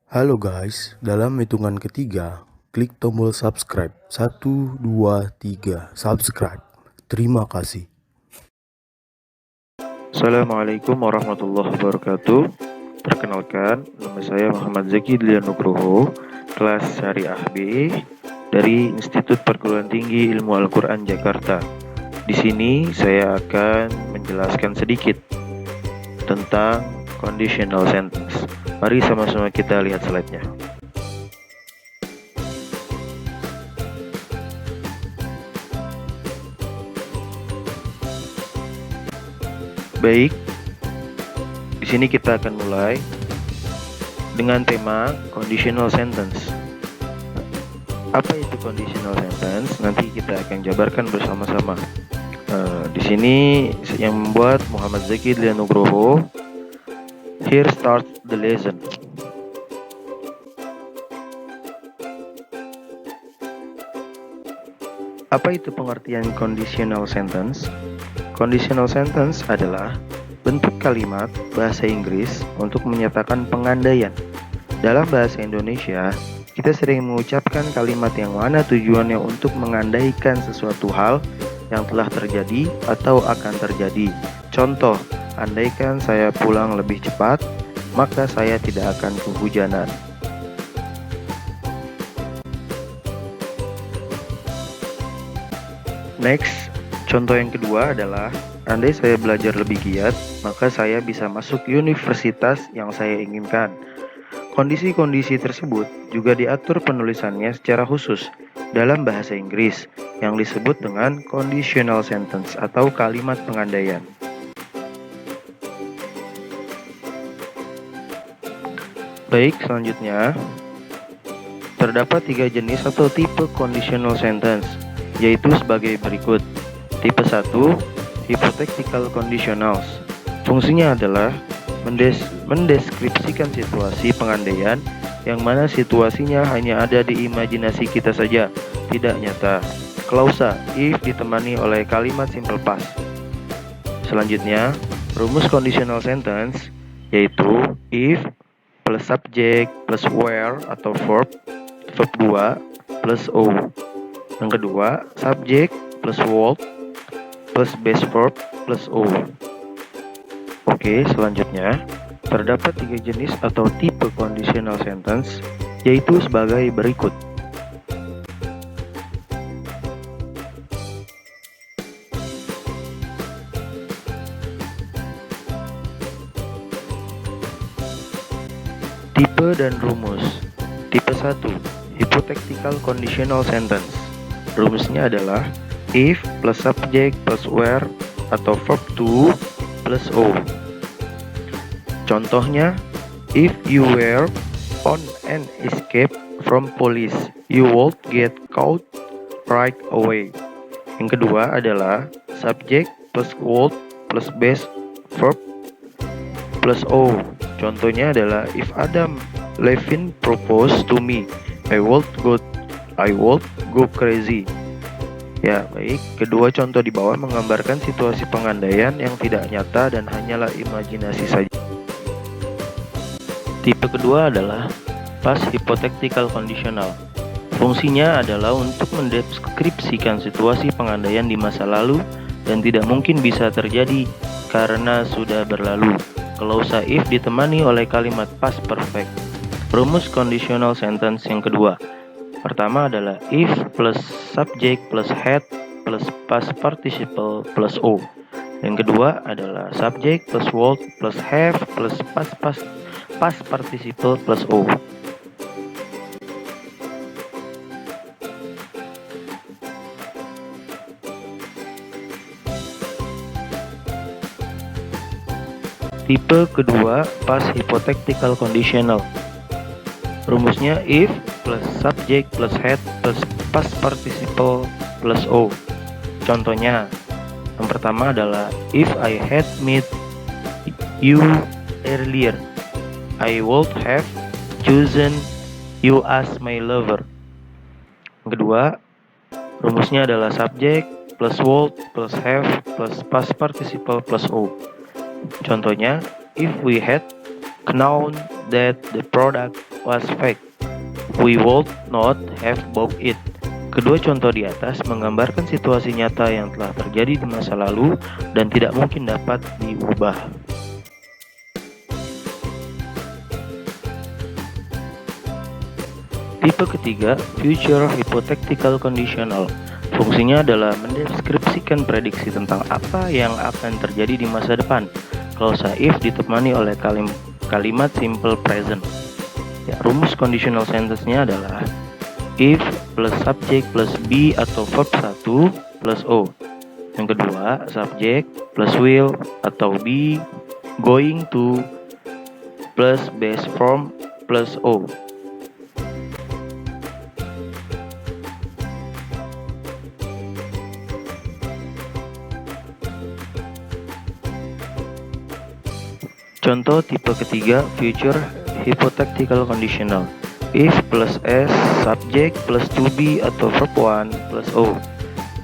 Halo guys, dalam hitungan ketiga, klik tombol subscribe. 1, 2, 3, subscribe. Terima kasih. Assalamualaikum warahmatullahi wabarakatuh. Perkenalkan, nama saya Muhammad Zaki Dilian Nugroho, kelas Syariah B dari Institut Perguruan Tinggi Ilmu Al-Quran Jakarta. Di sini saya akan menjelaskan sedikit tentang conditional sentence. Mari sama-sama kita lihat slide-nya. Baik, di sini kita akan mulai dengan tema conditional sentence. Apa itu conditional sentence? Nanti kita akan jabarkan bersama-sama. Di sini yang membuat Muhammad Zaki Dilian Nugroho. Here starts the lesson. Apa itu pengertian conditional sentence? Conditional sentence adalah bentuk kalimat bahasa Inggris untuk menyatakan pengandaian. Dalam bahasa Indonesia, kita sering mengucapkan kalimat yang mana tujuannya untuk mengandaikan sesuatu hal yang telah terjadi atau akan terjadi. Contoh, andaikan saya pulang lebih cepat, maka saya tidak akan kehujanan. Next, contoh yang kedua adalah, andai saya belajar lebih giat, maka saya bisa masuk universitas yang saya inginkan. Kondisi-kondisi tersebut juga diatur penulisannya secara khusus dalam bahasa Inggris yang disebut dengan conditional sentence atau kalimat pengandaian. Baik, selanjutnya terdapat 3 jenis atau tipe conditional sentence, yaitu sebagai berikut. Tipe 1, hypothetical conditionals. Fungsinya adalah mendeskripsikan situasi pengandaian yang mana situasinya hanya ada di imajinasi kita saja, tidak nyata. Klausa if ditemani oleh kalimat simple past. Selanjutnya, rumus conditional sentence yaitu if plus subject plus where atau verb 2 plus o. Yang kedua, subject plus was plus base verb plus o. Oke, selanjutnya terdapat 3 jenis atau tipe conditional sentence, yaitu sebagai berikut. Tipe dan rumus. Tipe 1, hypothetical conditional sentence. Rumusnya adalah if plus subject plus where atau verb to plus o. Contohnya, if you were on an escape from police, you would get caught right away. Yang kedua adalah subject plus would plus base verb plus o. Contohnya adalah if Adam Levine proposed to me, I would go crazy. Ya, baik. Kedua contoh di bawah menggambarkan situasi pengandaian yang tidak nyata dan hanyalah imajinasi saja. Tipe kedua adalah past hypothetical conditional. Fungsinya adalah untuk mendeskripsikan situasi pengandaian di masa lalu dan tidak mungkin bisa terjadi karena sudah berlalu. Klausa if ditemani oleh kalimat past perfect. Rumus conditional sentence yang kedua. Pertama adalah if plus subject plus had plus past participle plus o. Yang kedua adalah subject plus would plus have plus past participle plus o. Tipe kedua, past hypothetical conditional. Rumusnya if plus subject plus had plus past participle plus o. Contohnya, yang pertama adalah if I had met you earlier, I would have chosen you as my lover. Yang kedua, rumusnya adalah subject plus would plus have plus past participle plus o. Contohnya, if we had known that the product was fake. We would not have bought it. Kedua contoh di atas menggambarkan situasi nyata yang telah terjadi di masa lalu dan tidak mungkin dapat diubah. Tipe ketiga, future hypothetical conditional. Fungsinya adalah mendeskripsikan prediksi tentang apa yang akan terjadi di masa depan. Klausa if ditemani oleh kalimat simple present. Ya, rumus conditional sentence-nya adalah if plus subject plus be atau verb 1 plus o. Yang kedua, subject plus will atau be, going to plus base form plus o. Contoh tipe ketiga, future hypothetical conditional. If plus s, subject plus to be atau verb 1 plus o.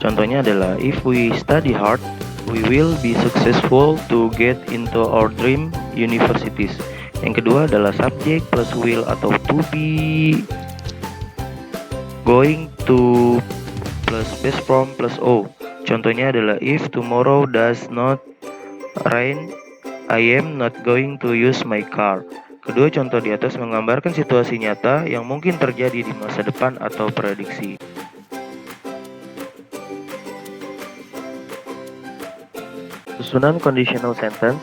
Contohnya adalah if we study hard, we will be successful to get into our dream universities. Yang kedua adalah subject plus will atau to be, going to plus base form plus o. Contohnya adalah if tomorrow does not rain, I am not going to use my car. Kedua contoh di atas menggambarkan situasi nyata yang mungkin terjadi di masa depan atau prediksi. Susunan conditional sentence.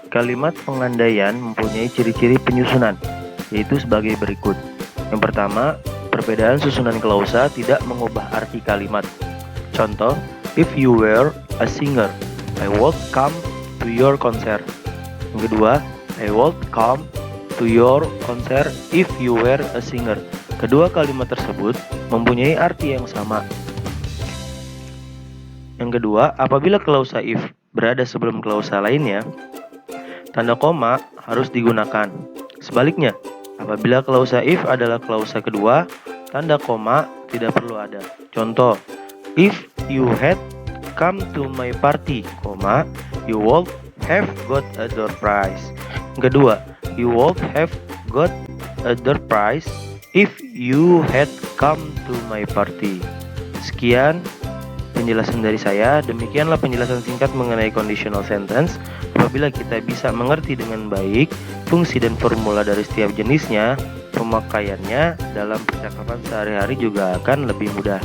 Kalimat pengandaian mempunyai ciri-ciri penyusunan, yaitu sebagai berikut. Yang pertama, perbedaan susunan klausa tidak mengubah arti kalimat. Contoh, if you were a singer, I would come to your concert. Yang kedua, I would come to your concert if you were a singer. Kedua kalimat tersebut mempunyai arti yang sama. Yang kedua, apabila klausa if berada sebelum klausa lainnya, tanda koma harus digunakan. Sebaliknya, apabila klausa if adalah klausa kedua, tanda koma tidak perlu ada. Contoh, if you had come to my party, you would have got a door prize. Yang kedua, you would have got a door prize if you had come to my party. Sekian penjelasan dari saya. Demikianlah penjelasan singkat mengenai conditional sentence. Apabila kita bisa mengerti dengan baik fungsi dan formula dari setiap jenisnya, pemakaiannya dalam percakapan sehari-hari juga akan lebih mudah.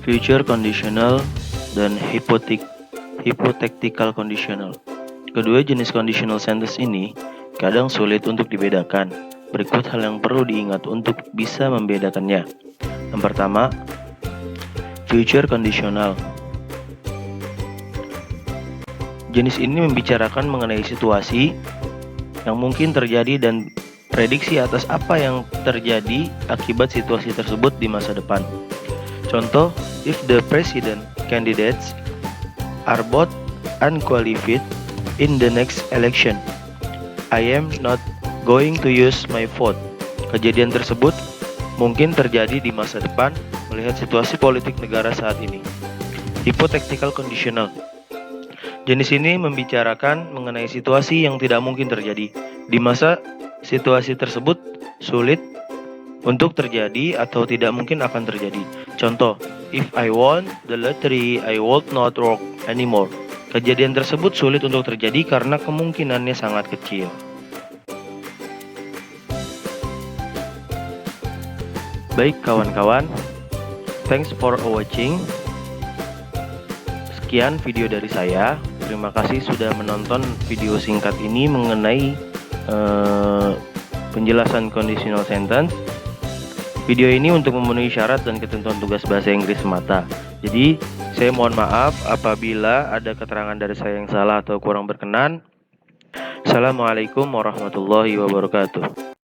Future conditional dan hypothetical conditional. Kedua jenis conditional sentence ini kadang sulit untuk dibedakan. Berikut hal yang perlu diingat untuk bisa membedakannya. Yang pertama, future conditional. Jenis ini membicarakan mengenai situasi yang mungkin terjadi dan prediksi atas apa yang terjadi akibat situasi tersebut di masa depan. Contoh, if the president candidates are both unqualified in the next election, I am not going to use my vote. Kejadian tersebut mungkin terjadi di masa depan melihat situasi politik negara saat ini. Hypothetical conditional. Jenis ini membicarakan mengenai situasi yang tidak mungkin terjadi, di masa situasi tersebut sulit untuk terjadi atau tidak mungkin akan terjadi. Contoh, if I won the lottery, I would not work anymore. Kejadian tersebut sulit untuk terjadi karena kemungkinannya sangat kecil. Baik kawan-kawan, thanks for watching. Sekian video dari saya. Terima kasih sudah menonton video singkat ini mengenai penjelasan conditional sentence. Video ini untuk memenuhi syarat dan ketentuan tugas bahasa Inggris semata. Jadi, saya mohon maaf apabila ada keterangan dari saya yang salah atau kurang berkenan. Assalamualaikum warahmatullahi wabarakatuh.